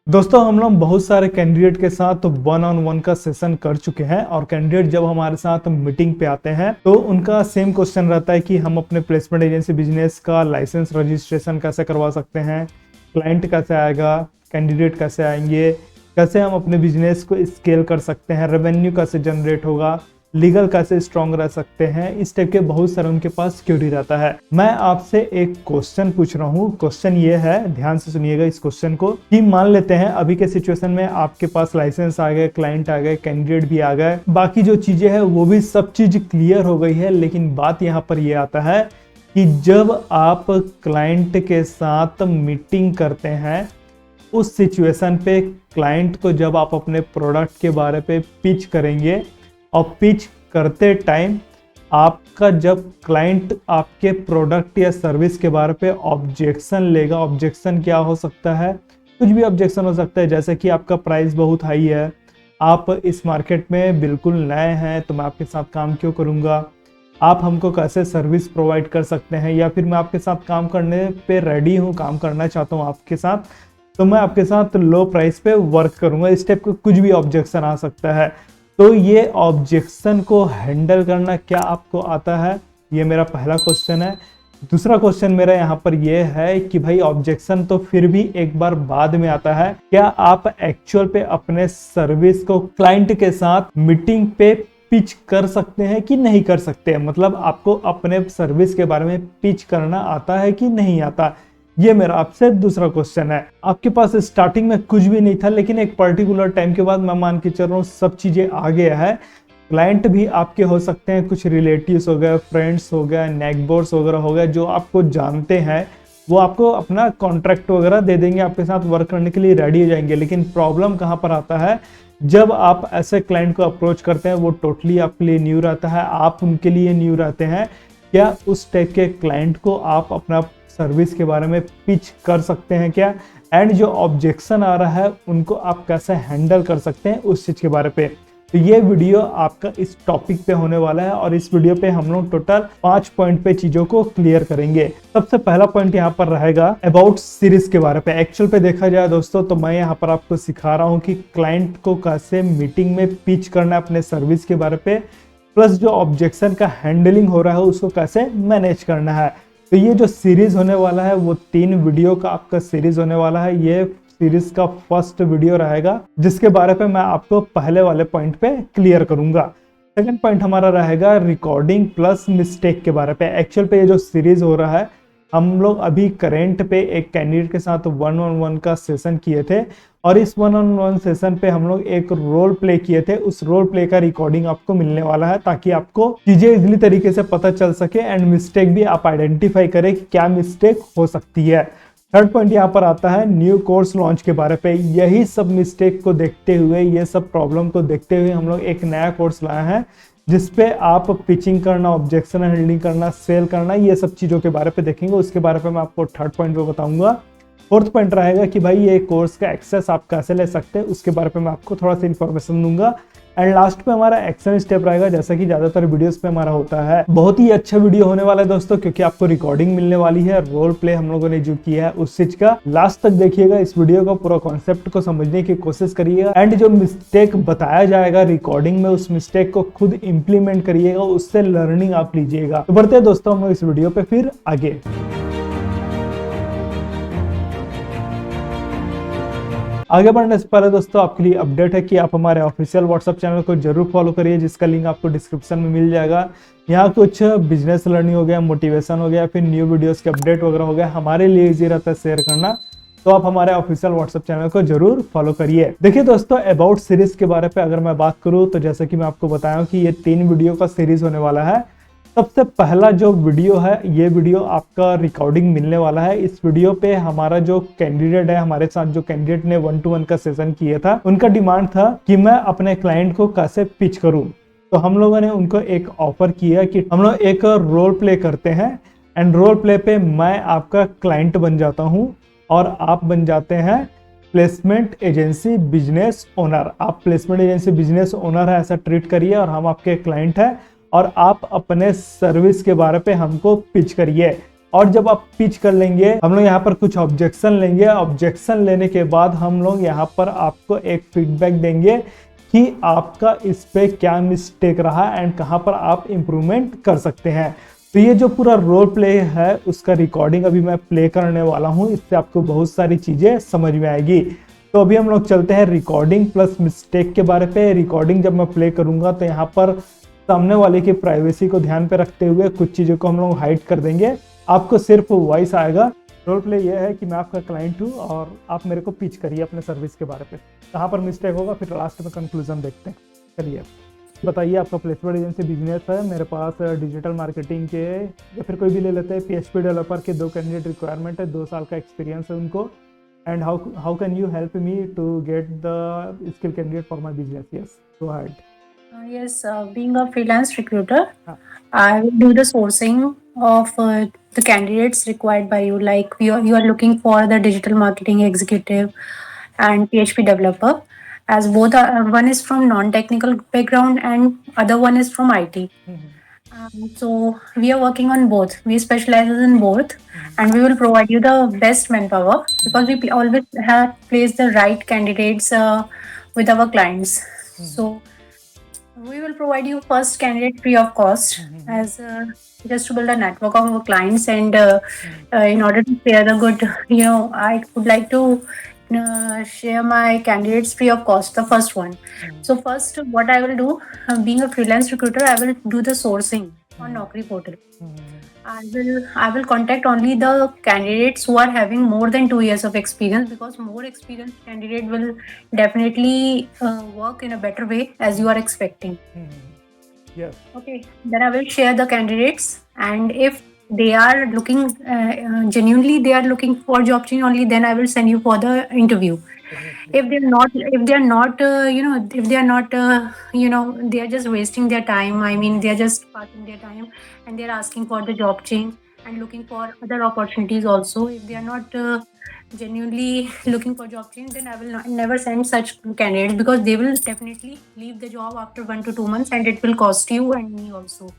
दोस्तों हम लोग बहुत सारे कैंडिडेट के साथ वन ऑन वन का सेशन कर चुके हैं और कैंडिडेट जब हमारे साथ मीटिंग पे आते हैं तो उनका सेम क्वेश्चन रहता है कि हम अपने प्लेसमेंट एजेंसी बिजनेस का लाइसेंस रजिस्ट्रेशन कैसे करवा सकते हैं, क्लाइंट कैसे आएगा, कैंडिडेट कैसे आएंगे, कैसे हम अपने बिजनेस को स्केल कर सकते हैं, रेवेन्यू कैसे जनरेट होगा, लीगल कैसे स्ट्रांग रह सकते हैं। इस टाइप के बहुत सारे उनके पास क्वेरी रहता है। मैं आपसे एक क्वेश्चन पूछ रहा हूँ। क्वेश्चन ये है, ध्यान से सुनिएगा इस क्वेश्चन को, कि मान लेते हैं अभी के सिचुएशन में आपके पास लाइसेंस आ गए, क्लाइंट आ गए, कैंडिडेट भी आ गए, बाकी जो चीजें हैं वो भी सब चीज क्लियर हो गई है। लेकिन बात यहाँ पर ये आता है कि जब आप क्लाइंट के साथ मीटिंग करते हैं उस सिचुएशन पे क्लाइंट को जब आप अपने प्रोडक्ट के बारे पे पिच करेंगे और पिच करते टाइम आपका जब क्लाइंट आपके प्रोडक्ट या सर्विस के बारे पे ऑब्जेक्शन लेगा, ऑब्जेक्शन क्या हो सकता है, कुछ भी ऑब्जेक्शन हो सकता है, जैसे कि आपका प्राइस बहुत हाई है, आप इस मार्केट में बिल्कुल नए हैं तो मैं आपके साथ काम क्यों करूंगा, आप हमको कैसे सर्विस प्रोवाइड कर सकते हैं, या फिर मैं आपके साथ काम करने पे रेडी हूँ, काम करना चाहता हूँ आपके साथ, तो मैं आपके साथ लो प्राइस पे वर्क करूंगा। इस टाइप का कुछ भी ऑब्जेक्शन आ सकता है। तो ये ऑब्जेक्शन को हैंडल करना क्या आपको आता है, ये मेरा पहला क्वेश्चन है। दूसरा क्वेश्चन मेरा यहाँ पर ये है कि भाई ऑब्जेक्शन तो फिर भी एक बार बाद में आता है, क्या आप एक्चुअल पे अपने सर्विस को क्लाइंट के साथ मीटिंग पे पिच कर सकते हैं कि नहीं कर सकते हैं, मतलब आपको अपने सर्विस के बारे में पिच करना आता है कि नहीं आता। ये मेरा आपसे दूसरा क्वेश्चन है। आपके पास स्टार्टिंग में कुछ भी नहीं था, लेकिन एक पर्टिकुलर टाइम के बाद मैं मान के चल रहा हूँ सब चीजें आ गया है, क्लाइंट भी आपके हो सकते हैं, कुछ रिलेटिव्स हो गए, फ्रेंड्स हो गए, नेकबोर्स वगैरह हो गए, जो आपको जानते हैं, वो आपको अपना कॉन्ट्रैक्ट वगैरह दे देंगे, आपके साथ वर्क करने के लिए रेडी हो जाएंगे। लेकिन प्रॉब्लम कहाँ पर आता है, जब आप ऐसे क्लाइंट को अप्रोच करते हैं, वो टोटली आपके लिए न्यू रहता है, आप उनके लिए न्यू रहते हैं। क्या उस टाइप के क्लाइंट को आप अपना सर्विस के बारे में पिच कर सकते हैं क्या, एंड जो ऑब्जेक्शन आ रहा है उनको आप कैसे हैंडल कर सकते हैं उस चीज के बारे पे। तो ये वीडियो आपका इस टॉपिक पे होने वाला है और इस वीडियो पे हम लोग टोटल 5 पॉइंट पे चीजों को क्लियर करेंगे। सबसे पहला पॉइंट यहाँ पर रहेगा अबाउट सीरीज के बारे पे। एक्चुअल पे देखा जाए दोस्तों तो मैं यहाँ पर आपको सिखा रहा हूँ कि क्लाइंट को कैसे मीटिंग में पिच करना है अपने सर्विस के बारे पे, प्लस जो ऑब्जेक्शन का हैंडलिंग हो रहा है उसको कैसे मैनेज करना है। तो ये जो सीरीज होने वाला है वो 3 वीडियो का आपका सीरीज होने वाला है। ये सीरीज का फर्स्ट वीडियो रहेगा जिसके बारे पे मैं आपको पहले वाले पॉइंट पे क्लियर करूंगा। सेकंड पॉइंट हमारा रहेगा रिकॉर्डिंग प्लस मिस्टेक के बारे पे। एक्चुअल पे ये जो सीरीज हो रहा है, हम लोग अभी करेंट पे एक कैंडिडेट के साथ 1-on-1 का सेशन किए थे और इस 1-on-1 सेशन पे हम लोग एक रोल प्ले किए थे। उस रोल प्ले का रिकॉर्डिंग आपको मिलने वाला है ताकि आपको चीजें इजीली तरीके से पता चल सके एंड मिस्टेक भी आप आइडेंटिफाई करें कि क्या मिस्टेक हो सकती है। थर्ड पॉइंट यहाँ पर आता है न्यू कोर्स लॉन्च के बारे पे। यही सब मिस्टेक को देखते हुए, ये सब प्रॉब्लम को देखते हुए हम लोग एक नया कोर्स लाए हैं जिसपे आप पिचिंग करना, ऑब्जेक्शन हैंडलिंग करना, सेल करना, ये सब चीजों के बारे पे देखेंगे। उसके बारे पे मैं आपको थर्ड पॉइंट पे बताऊंगा। फोर्थ पॉइंट रहेगा कि भाई ये कोर्स का एक्सेस आप कैसे ले सकते हैं, उसके बारे पे मैं आपको थोड़ा सा इन्फॉर्मेशन दूंगा। एंड लास्ट पे हमारा एक्शन स्टेप रहेगा, जैसा कि ज्यादातर वीडियोस पे हमारा होता है। बहुत ही अच्छा वीडियो होने वाला है दोस्तों, क्योंकि आपको रिकॉर्डिंग मिलने वाली है, रोल प्ले हम लोगों ने जो किया है उस चीज का। लास्ट तक देखिएगा, इस वीडियो का पूरा कॉन्सेप्ट को समझने की कोशिश करिएगा एंड जो मिस्टेक बताया जाएगा रिकॉर्डिंग में उस मिस्टेक को खुद इंप्लीमेंट करिएगा, उससे लर्निंग आप लीजिएगा। तो बढ़ते हैं दोस्तों हम इस वीडियो पे फिर आगे। आगे बढ़ने से पहले दोस्तों आपके लिए अपडेट है कि आप हमारे ऑफिशियल व्हाट्सएप चैनल को जरूर फॉलो करिए, जिसका लिंक आपको डिस्क्रिप्शन में मिल जाएगा। यहाँ कुछ बिजनेस लर्निंग हो गया, मोटिवेशन हो गया, फिर न्यू वीडियोस के अपडेट वगैरह हो गया, हमारे लिए इजी रहता है शेयर करना, तो आप हमारे ऑफिशियल व्हाट्सएप चैनल को जरूर फॉलो करिए। देखिए दोस्तों, अबाउट सीरीज के बारे पे अगर मैं बात करूँ तो जैसे कि मैं आपको बताया कि ये 3 वीडियो का सीरीज होने वाला है। सबसे पहला जो वीडियो है, ये वीडियो आपका रिकॉर्डिंग मिलने वाला है। इस वीडियो पे हमारा जो कैंडिडेट है, हमारे साथ जो कैंडिडेट ने 1-to-1 का सेशन किया था, उनका डिमांड था कि मैं अपने क्लाइंट को कैसे पिच करूं। तो हम लोगों ने उनको एक ऑफर किया कि हम लोग एक रोल प्ले करते हैं एंड रोल प्ले पे मैं आपका क्लाइंट बन जाता हूं और आप बन जाते हैं प्लेसमेंट एजेंसी बिजनेस ओनर। आप प्लेसमेंट एजेंसी बिजनेस ओनर है ऐसा ट्रीट करिए और हम आपके क्लाइंट हैं और आप अपने सर्विस के बारे पे हमको पिच करिए। और जब आप पिच कर लेंगे हम लोग यहाँ पर कुछ ऑब्जेक्शन लेंगे। ऑब्जेक्शन लेने के बाद हम लोग यहाँ पर आपको एक फीडबैक देंगे कि आपका इस पे क्या मिस्टेक रहा एंड कहाँ पर आप इम्प्रूवमेंट कर सकते हैं। तो ये जो पूरा रोल प्ले है उसका रिकॉर्डिंग अभी मैं प्ले करने वाला हूँ, इससे आपको बहुत सारी चीजें समझ में आएगी। तो अभी हम लोग चलते हैं रिकॉर्डिंग प्लस मिस्टेक के बारे पे। रिकॉर्डिंग जब मैं प्ले करूंगा तो यहाँ पर सामने वाले की प्राइवेसी को ध्यान पे रखते हुए कुछ चीज़ों को हम लोग हाइड कर देंगे, आपको सिर्फ वॉइस आएगा। रोल प्ले ये है कि मैं आपका क्लाइंट हूँ और आप मेरे को पिच करिए अपने सर्विस के बारे पे, कहाँ पर मिस्टेक होगा फिर लास्ट में कंक्लूजन देखते हैं। चलिए बताइए, आपका प्लेसमेंट एजेंसी बिजनेस है, मेरे पास डिजिटल मार्केटिंग के या फिर कोई भी ले लेते हैं PHP डेवलपर के 2 कैंडिडेट रिक्वायरमेंट है, 2 साल का एक्सपीरियंस है उनको। And how can you help me to get the skill candidate for my business? Yes, go ahead. Yes, being a freelance recruiter, I will do the sourcing of the candidates required by you. Like you are looking for the digital marketing executive and PHP developer, as both are, one is from non-technical background and other one is from IT. So we are working on both. We specialize in both, and we will provide you the best manpower because we always have placed the right candidates with our clients. So we will provide you first candidate free of cost as just to build a network of our clients and in order to share the good, I would like to share my candidates free of cost, the first one. So first what I will do, being a freelance recruiter, I will do the sourcing on Naukri portal. I will contact only the candidates who are having more than 2 years of experience, because more experienced candidate will definitely work in a better way as you are expecting. Yes. Okay, then I will share the candidates, and if they are looking genuinely, they are looking for job change only, then I will send you for the interview. If they are not if they are not they are just wasting their time, I mean they are just passing their time and they are asking for the job change and looking for other opportunities also. If they are not genuinely looking for job change, then I will never send such candidates, because they will definitely leave the job after 1 to 2 months and it will cost you and me also.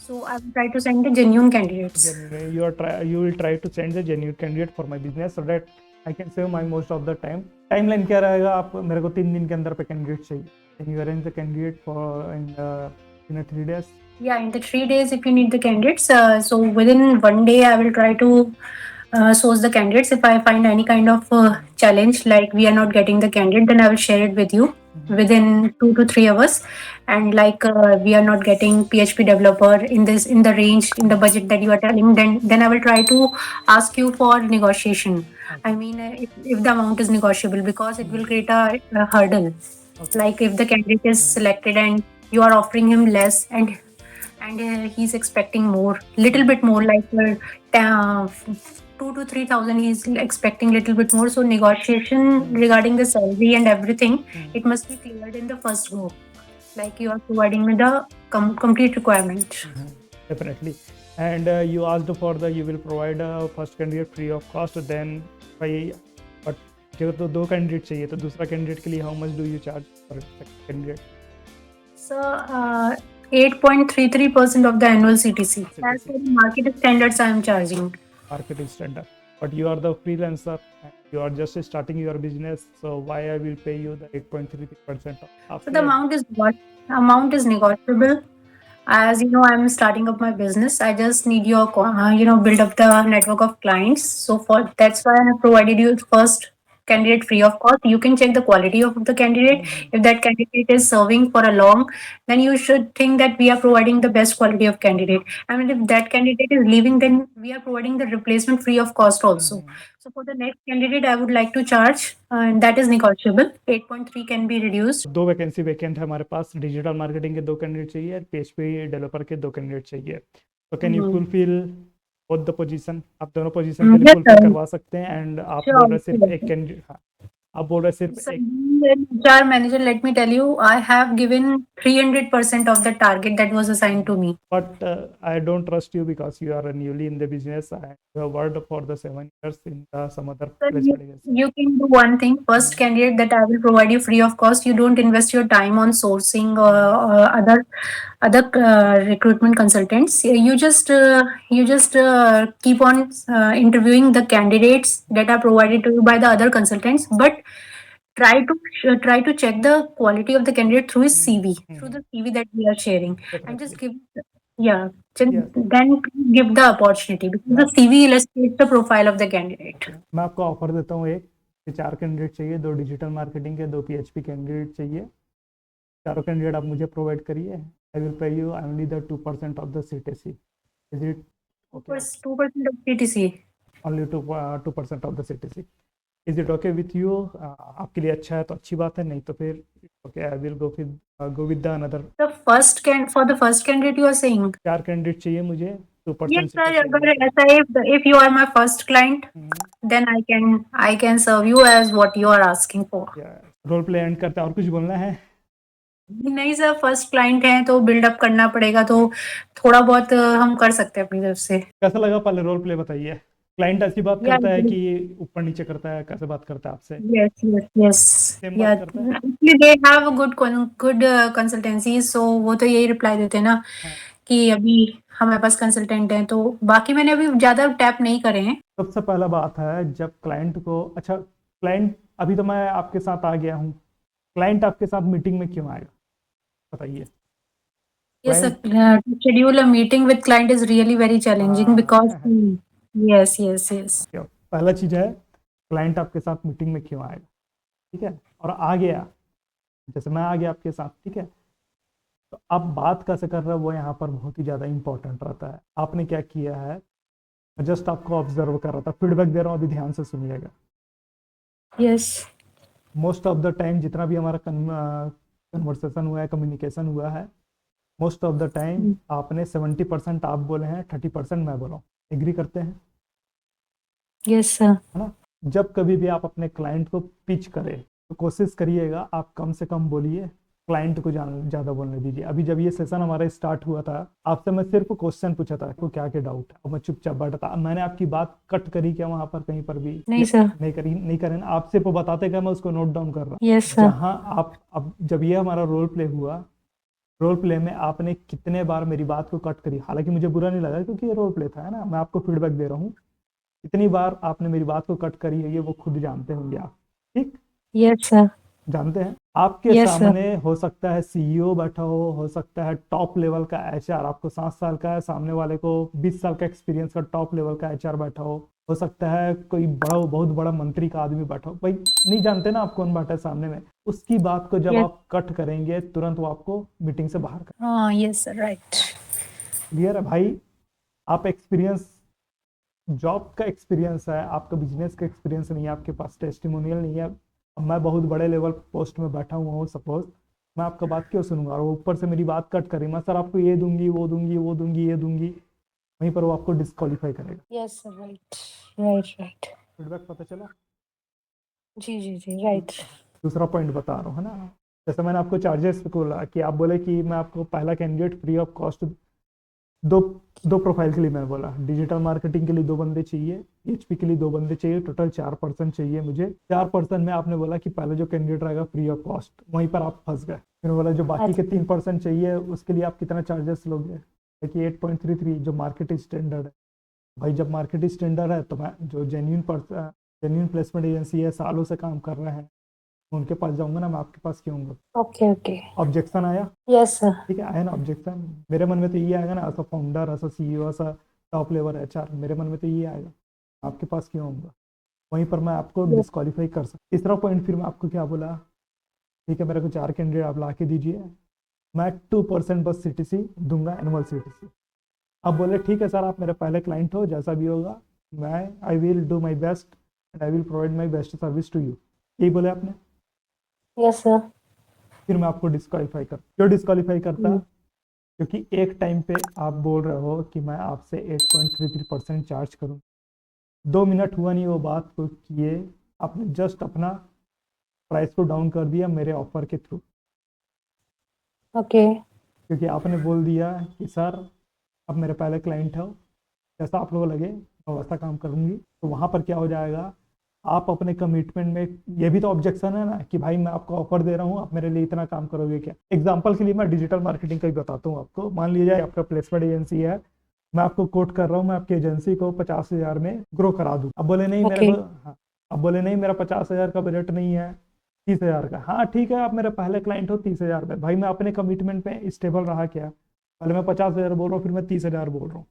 So I will try to send the genuine candidates. You will try to send the genuine candidate for my business so that I can save my most of the time. Timeline क्या रहेगा? आप मेरे को 3 दिन के अंदर पे candidate चाहिए. Can you arrange the candidate for in 3 days? Yeah, in the 3 days, if you need the candidates, so within 1 day, I will try to source the candidates. If I find any kind of challenge, like we are not getting the candidate, then I will share it with you within 2 to 3 hours. And like we are not getting PHP developer in the range, in the budget that you are telling, then I will try to ask you for negotiation. I mean, if the amount is negotiable, because it will create a hurdle. Like if the candidate is selected and you are offering him less, and he's expecting more, little bit more, like 2 to 3 thousand, he's expecting little bit more. So negotiation regarding the salary and everything, it must be cleared in the first go, like you are providing me the complete requirement. Definitely. And you asked for you will provide a first candidate free of cost. Then भाई but जब तो 2 candidate चाहिए तो दूसरा candidate के लिए how much do you charge for candidate? So 8.33% of the annual CTC. As per the market standards, I am charging. Market standard. But you are the freelancer and you are just starting your business, so why I will pay you the 8.33%? So the amount is negotiable. As you know, I'm starting up my business. I just need your build up the network of clients. So for that's why I have provided you first candidate free of cost. You can check the quality of the candidate. If that candidate is serving for a long, then you should think that we are providing the best quality of candidate. I mean, if that candidate is leaving, then we are providing the replacement free of cost also. So for the next candidate, I would like to charge, and that is negotiable. 8.3 can be reduced. 2 vacancy vacant है हमारे पास. Digital marketing के 2 candidate चाहिए और PHP developer के 2 candidate चाहिए. तो can you fulfil both the position? आप दोनों पोजीशन के लिए फुलफिल करवा सकते हैं. एंड आप बोल रहे सिर्फ एक कैंडिडेट, आप बोल रहे सिर्फ एक being an HR manager, let me tell you, I have given 300% of the target that was assigned to me. But I don't trust you because you are newly in the business. I have worked for the 7 years in some other Sir, placement agency. you can do one thing. First candidate that I will provide you free of cost. You don't invest your time on sourcing or other recruitment consultants. You just keep on interviewing the candidates that are provided to you by the other consultants, but try to check the quality of the candidate through his CV, through the CV that we are sharing, and just Definitely. give, yeah, Yes. then give the opportunity because the मैं CV illustrates the profile of the candidate. मैं आपको offer देता हूँ एक कि 4 candidate चाहिए, 2 digital marketing के, 2 PHP candidate चाहिए। चारों कैंडिडेट आप मुझे प्रोवाइड करिए। I will pay you only the 2% of the CTC। Is it okay? 2% of TTC. Only 2% of the CTC। Is it okay with you? आपके लिए अच्छा है तो अच्छी बात है, नहीं तो फिर okay, I will go with the another. For the first candidate you are saying? 4 candidate चाहिए मुझे, Yes 2% sir, CTC अगर अग्री ऐसा है, if you are my first client, then I can serve you as what you are asking for. कर। Role play and करते हैं, और कुछ बोलना है? नहीं सर, फर्स्ट क्लाइंट है तो बिल्डअप करना पड़ेगा, तो थोड़ा बहुत हम कर सकते हैं अपनी तरफ से। कैसा लगा पहले रोल प्ले बताइए। क्लाइंट ऐसी बात Yeah, करता है कि ऊपर नीचे करता है, कैसे बात करता है आपसे? yes. सेम Yeah, बात करता है? actually they have a good consultancies, so वो तो यही रिप्लाई देते हैं ना हाँ। कि अभी हमारे पास कंसल्टेंट हैं, तो बाकी मैंने अभी ज्यादा टैप नहीं करे हैं। सबसे पहला बात है जब क्लाइंट को, अच्छा क्लाइंट, अभी तो मैं आपके साथ आ गया हूँ, क्लाइंट आपके साथ मीटिंग में क्यों आएगा बताइए? Yes, sir. Client To schedule a meeting with client is really very challenging because yes. पहला चीज है, क्लाइंट आपके साथ मीटिंग में क्यों आएगा, ठीक है? और आ गया, जैसे मैं आ गया आपके साथ, ठीक है, तो आप बात कैसे कर रहे हो वो यहाँ पर बहुत ही ज़्यादा इंपॉर्टेंट रहता है। आपने क्या किया है, मैं जस्ट आपको ऑब्जर्व कर रहा था, फीडबैक दे रहा हूँ, अभी ध्यान से सुनिएगा। Yes. Most of the time जितना भी हमारा कन्वर्सेशन हुआ है, कम्युनिकेशन हुआ है, मोस्ट ऑफ द टाइम आपने 70% आप बोले हैं, 30% मैं बोला हूँ। एग्री करते हैं? Yes, sir. है ना? जब कभी भी आप अपने क्लाइंट को पिच करें तो कोशिश करिएगा आप कम से कम बोलिए, क्लाइंट को ज़्यादा बोलने दीजिए। अभी जब ये सेशन हमारा स्टार्ट हुआ था, आपसे मैं सिर्फ क्वेश्चन पूछा था आपको क्या क्या डाउट है, और मैं चुपचाप बैठा था। मैंने आपकी बात कट करी क्या वहाँ पर कहीं पर भी? नहीं सर। नहीं करें ना। आप सिर्फ बताते क्या, मैं उसको नोट डाउन कर रहा हूँ। Yes, sir. जहाँ आप, अब जब ये हमारा रोल प्ले हुआ, रोल प्ले में आपने कितने बार मेरी बात को कट करी, हालांकि मुझे बुरा नहीं लगा क्योंकि ये रोल प्ले था, है ना, मैं आपको फीडबैक दे रहा हूँ। इतनी बार आपने मेरी बात को कट करी है, ये वो खुद जानते होंगे आप, ठीक? Yes, sir. जानते हैं। आपके Yes, sir. सामने हो सकता है CEO बैठा हो सकता है टॉप लेवल का HR, आपको 7 साल का है, सामने वाले को 20 साल का एक्सपीरियंस का टॉप लेवल का HR बैठा हो सकता है कोई बहुत बड़ा मंत्री का आदमी बैठा हो। भाई नहीं जानते ना आप कौन बैठा है सामने में, उसकी बात को जब Yes. आप कट करेंगे तुरंत वो आपको मीटिंग से बाहर कर। हाँ, yes, sir. Right. क्लियर है भाई? आप एक्सपीरियंस, जॉब का एक्सपीरियंस है, आपका बिजनेस का एक्सपीरियंस नहीं है, आपके पास टेस्टिमोनियल नहीं है। अब मैं बहुत बड़े लेवल पोस्ट में बैठा हुआ हूँ, सपोज मैं आपका बात क्यों सुनूंगा, और वो ऊपर से मेरी बात कट करी, मैं सर आपको ये दूंगी वो दूंगी वो दूंगी ये दूंगी, वहीं पर वो आपको डिस्क्वालीफाई करेगा। Yes, sir. Right. फीडबैक पता चला? जी, right. दूसरा पॉइंट बता रहा हूँ, है ना, जैसे मैंने आपको चार्जेस पे बोला कि आप बोले कि मैं आपको पहला कैंडिडेट फ्री ऑफ कॉस्ट, दो प्रोफाइल के लिए मैंने बोला, डिजिटल मार्केटिंग के लिए 2 बंदे चाहिए, PHP के लिए 2 बंदे चाहिए, टोटल 4 पर्सन चाहिए मुझे। 4 पर्सन में आपने बोला कि पहले जो कैंडिडेट रहेगा फ्री ऑफ कॉस्ट, वहीं पर आप फंस गए। फिर बोला जो बाकी के 3 पर्सन चाहिए उसके लिए आप कितना चार्जेस लोगे? देखिए 8.33 जो मार्केट स्टैंडर्ड है। भाई जब मार्केट स्टैंडर्ड है तो मैं जो जेन्यून प्लेसमेंट एजेंसी है, सालों से काम कर रहे हैं, उनके पास जाऊंगा ना, मैं आपके पास क्यों आऊंगा? Okay. ऑब्जेक्शन आया? Yes, sir. ठीक है, आया ना ऑब्जेक्शन? मेरे मन में तो ये आएगा ना, ऐसा फाउंडर, ऐसा CEO, ऐसा टॉप लेवल HR, मेरे मन में तो ये आएगा, आपके पास क्यों आऊँगा? वहीं पर मैं आपको डिस्क्वालीफाई कर सकता। तीसरा पॉइंट फिर मैं आपको क्या बोला, ठीक है मेरे को 4 कैंडिडेट आप ला के दीजिए, मैं 2% बस CTC दूंगा, एनुअल CTC। अब बोले ठीक है सर आप मेरे पहले क्लाइंट हो, जैसा भी होगा मैं I will do my best and I will provide my best service to you, यही बोले आपने। Yes, sir. फिर मैं आपको डिस्क्वालीफाई कर, क्यों डिस्क्वालीफाई करता? क्योंकि एक टाइम पे आप बोल रहे हो कि मैं आपसे 8.33% चार्ज करूँ। 2 मिनट हुआ नहीं वो बात को किए, आपने जस्ट अपना प्राइस को डाउन कर दिया मेरे ऑफर के थ्रू, ओके, क्योंकि आपने बोल दिया कि सर अब मेरे पहले क्लाइंट हो, जैसा आप लोगों को लगे मैं वैसा काम करूँगी। तो वहाँ पर क्या हो जाएगा, आप अपने कमिटमेंट में, ये भी तो ऑब्जेक्शन है ना कि भाई मैं आपको ऑफर दे रहा हूँ, आप मेरे लिए इतना काम करोगे क्या। एग्जाम्पल के लिए मैं डिजिटल मार्केटिंग का ही बताता हूँ आपको। मान लीजिए आपका प्लेसमेंट एजेंसी है, मैं आपको कोट कर रहा हूँ, मैं आपकी एजेंसी को 50,000 में ग्रो करा दूँ। अब बोले नहीं मेरे ओके, को, हाँ, अब बोले नहीं मेरा 50,000 का बजट नहीं है, 30,000 का। हाँ ठीक है, आप मेरे पहले क्लाइंट हो 30,000 में, भाई मैं अपने कमिटमेंट पे स्टेबल रहा क्या, पहले मैं 50,000 बोल रहा हूँ, फिर मैं 30,000 बोल रहा हूँ।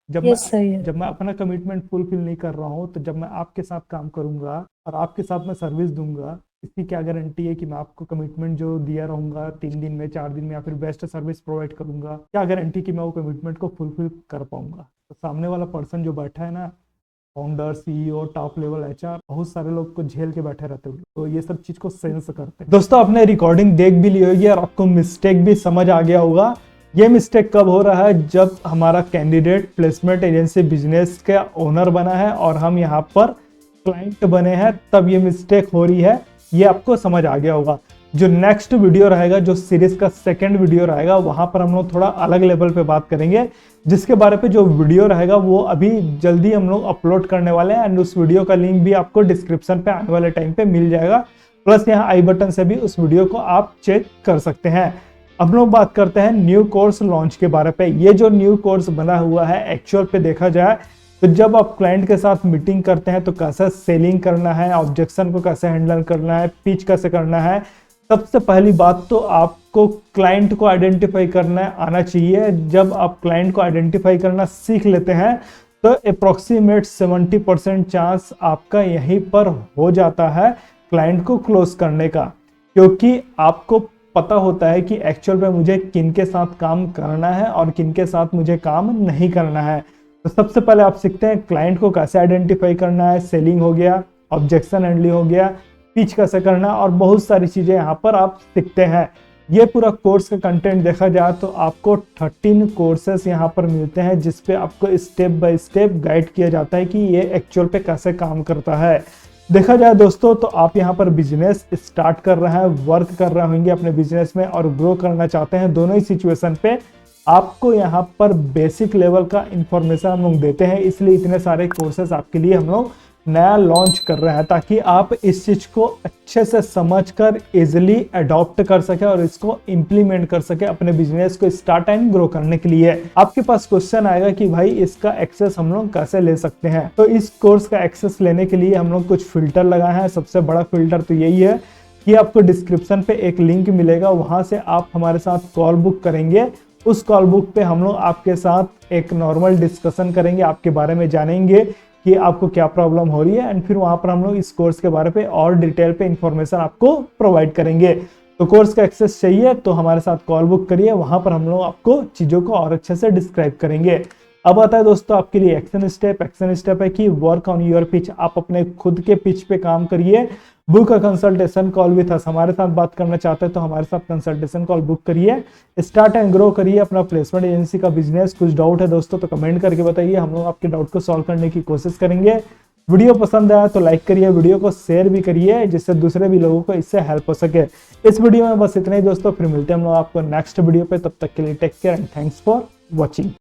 जब मैं यस सही है, जब मैं अपना कमिटमेंट फुलफिल नहीं कर रहा हूँ, तो जब मैं आपके साथ काम करूंगा और आपके साथ मैं सर्विस दूंगा, इसकी क्या गारंटी है कि मैं आपको कमिटमेंट जो दिया रहूंगा 3 दिन में, 4 दिन में, या फिर बेस्ट सर्विस प्रोवाइड करूंगा, क्या गारंटी कि मैं वो कमिटमेंट को फुलफिल कर पाऊंगा। तो सामने वाला पर्सन जो बैठा है ना, founder, CEO, top level HR, बहुत सारे लोग को झेल के बैठे रहते हैं, तो ये सब चीज को सेंस करते हैं। दोस्तों आपने रिकॉर्डिंग देख भी ली होगी और आपको मिस्टेक भी समझ आ गया होगा। ये मिस्टेक कब हो रहा है, जब हमारा कैंडिडेट प्लेसमेंट एजेंसी बिजनेस का ओनर बना है और हम यहाँ पर क्लाइंट बने हैं, तब ये मिस्टेक हो रही है। ये आपको समझ आ गया होगा। जो नेक्स्ट वीडियो रहेगा, जो सीरीज का सेकंड वीडियो रहेगा, वहां पर हम लोग थोड़ा अलग लेवल पे बात करेंगे, जिसके बारे पे जो वीडियो रहेगा वो अभी जल्दी हम लोग अपलोड करने वाले हैं, एंड उस वीडियो का लिंक भी आपको डिस्क्रिप्शन पे आने वाले टाइम पे मिल जाएगा। प्लस यहाँ आई बटन से भी उस वीडियो को आप चेक कर सकते हैं। अब लोग बात करते हैं न्यू कोर्स लॉन्च के बारे पे। ये जो न्यू कोर्स बना हुआ है, एक्चुअल पे देखा जाए तो जब आप क्लाइंट के साथ मीटिंग करते हैं तो कैसे सेलिंग करना है, ऑब्जेक्शन को कैसे हैंडल करना है, पिच कैसे करना है, सबसे पहली बात तो आपको क्लाइंट को आइडेंटिफाई करना आना चाहिए। जब आप क्लाइंट को आइडेंटिफाई करना सीख लेते हैं तो अप्रोक्सीमेट 70% चांस आपका यहीं पर हो जाता है क्लाइंट को क्लोज करने का, क्योंकि आपको पता होता है कि एक्चुअल में मुझे किन के साथ काम करना है और किन के साथ मुझे काम नहीं करना है। तो सबसे पहले आप सीखते हैं क्लाइंट को कैसे आइडेंटिफाई करना है, सेलिंग हो गया, ऑब्जेक्शन हैंडलिंग हो गया, पिच कैसे करना, और बहुत सारी चीजें यहाँ पर आप सीखते हैं। ये पूरा कोर्स का कंटेंट देखा जाए तो आपको 13 कोर्सेस यहाँ पर मिलते हैं, जिसपे आपको स्टेप बाय स्टेप गाइड किया जाता है कि ये एक्चुअल पे कैसे काम करता है। देखा जाए दोस्तों तो आप यहाँ पर बिजनेस स्टार्ट कर रहे हैं, वर्क कर रहे होंगे अपने बिजनेस में और ग्रो करना चाहते हैं, दोनों ही सिचुएशन पे आपको यहाँ पर बेसिक लेवल का इंफॉर्मेशन हम लोग देते हैं। इसलिए इतने सारे कोर्सेज आपके लिए हम लोग नया लॉन्च कर रहे हैं, ताकि आप इस चीज को अच्छे से समझकर इजिली अडॉप्ट कर सके और इसको इंप्लीमेंट कर सके अपने बिजनेस को स्टार्ट एंड ग्रो करने के लिए। आपके पास क्वेश्चन आएगा कि भाई इसका एक्सेस हम लोग कैसे ले सकते हैं। तो इस कोर्स का एक्सेस लेने के लिए हम लोग कुछ फिल्टर लगाए हैं। सबसे बड़ा फिल्टर तो यही है कि आपको डिस्क्रिप्शन पे एक लिंक मिलेगा, वहां से आप हमारे साथ कॉल बुक करेंगे। उस कॉल बुक पे हम लोग आपके साथ एक नॉर्मल डिस्कशन करेंगे, आपके बारे में जानेंगे कि आपको क्या प्रॉब्लम हो रही है, एंड फिर वहां पर हम लोग इस कोर्स के बारे पे और डिटेल पे इंफॉर्मेशन आपको प्रोवाइड करेंगे। तो कोर्स का एक्सेस चाहिए तो हमारे साथ कॉल बुक करिए, वहां पर हम लोग आपको चीजों को और अच्छे से डिस्क्राइब करेंगे। अब आता है दोस्तों आपके लिए एक्शन स्टेप। एक्शन स्टेप है कि वर्क ऑन योर पिच। आप अपने खुद के पिच पे काम करिए। Book a consultation call with us. हमारे साथ बात करना चाहते हैं तो हमारे साथ कंसल्टेशन कॉल बुक करिए। स्टार्ट एंड ग्रो करिए अपना प्लेसमेंट एजेंसी का बिजनेस। कुछ डाउट है दोस्तों तो कमेंट करके बताइए, हम लोग आपके डाउट को सॉल्व करने की कोशिश करेंगे। वीडियो पसंद आया तो लाइक करिए, वीडियो को शेयर भी करिए, जिससे दूसरे भी लोगों को इससे हेल्प हो सके। इस वीडियो में बस इतना ही दोस्तों, फिर मिलते हैं हम लोग आपको नेक्स्ट वीडियो पे। तब तक के लिए take care and thanks for watching.